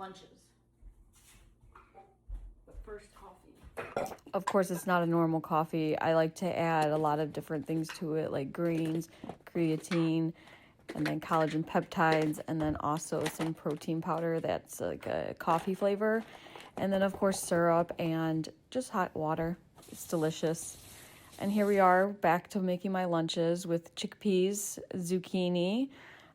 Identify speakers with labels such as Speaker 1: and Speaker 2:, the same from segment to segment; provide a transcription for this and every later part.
Speaker 1: lunches. But first, coffee.
Speaker 2: Of course, it's not a normal coffee. I like to add a lot of different things to it, like greens, creatine, and then collagen peptides, and then also some protein powder that's like a coffee flavor. And then, of course, syrup and just hot water. It's delicious. And here we are back to making my lunches with chickpeas, zucchini.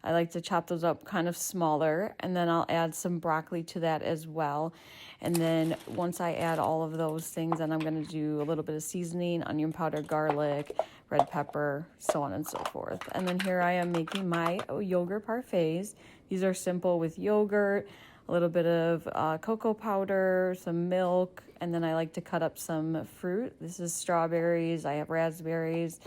Speaker 2: I like to chop those up kind of smaller, and then I'll add some broccoli to that as well. And then once I add all of those things, then I'm going to do a little bit of seasoning, onion powder, garlic, red pepper, so on and so forth. And then here I am making my yogurt parfaits. These are simple with yogurt, a little bit of cocoa powder, some milk, and then I like to cut up some fruit. This is strawberries, I have raspberries.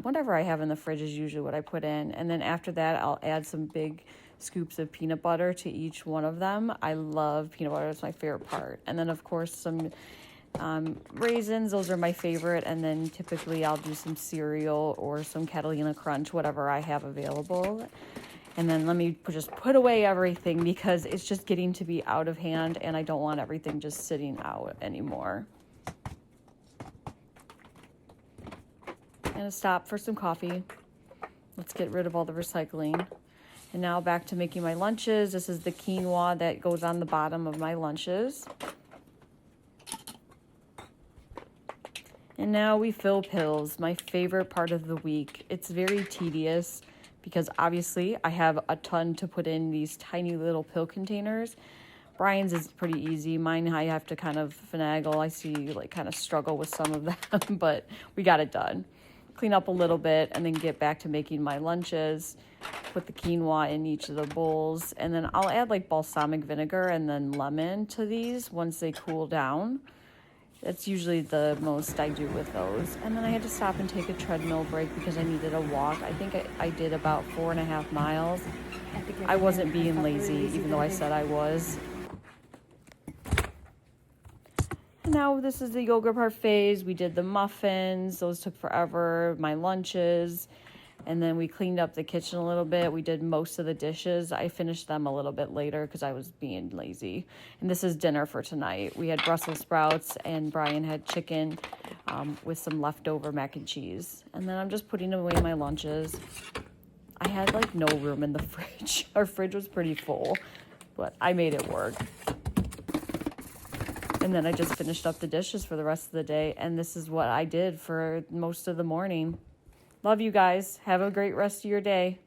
Speaker 2: Whatever I have in the fridge is usually what I put in. And then after that, I'll add some big scoops of peanut butter to each one of them. I love peanut butter. It's my favorite part. And then, of course, some raisins. Those are my favorite. And then typically I'll do some cereal or some Catalina Crunch, whatever I have available. And then let me just put away everything because it's just getting to be out of hand and I don't want everything just sitting out anymore. And a stop for some coffee. Let's get rid of all the recycling. And now back to making my lunches. This is the quinoa that goes on the bottom of my lunches. And now we fill pills, my favorite part of the week. It's very tedious because obviously I have a ton to put in these tiny little pill containers. Brian's is pretty easy. Mine, I have to kind of finagle. I see you like kind of struggle with some of them, but we got it done. Clean up a little bit and then get back to making my lunches. Put the quinoa in each of the bowls. And then I'll add like balsamic vinegar and then lemon to these once they cool down. That's usually the most I do with those. And then I had to stop and take a treadmill break because I needed a walk. I think I did about 4.5 miles. I wasn't being lazy, even though I said I was. Now this is the yogurt parfaits. We did the muffins. Those took forever. My lunches. And then we cleaned up the kitchen a little bit. We did most of the dishes. I finished them a little bit later because I was being lazy. And this is dinner for tonight. We had Brussels sprouts and Brian had chicken with some leftover mac and cheese. And then I'm just putting away my lunches. I had like no room in the fridge. Our fridge was pretty full, but I made it work. And then I just finished up the dishes for the rest of the day. And this is what I did for most of the morning. Love you guys. Have a great rest of your day.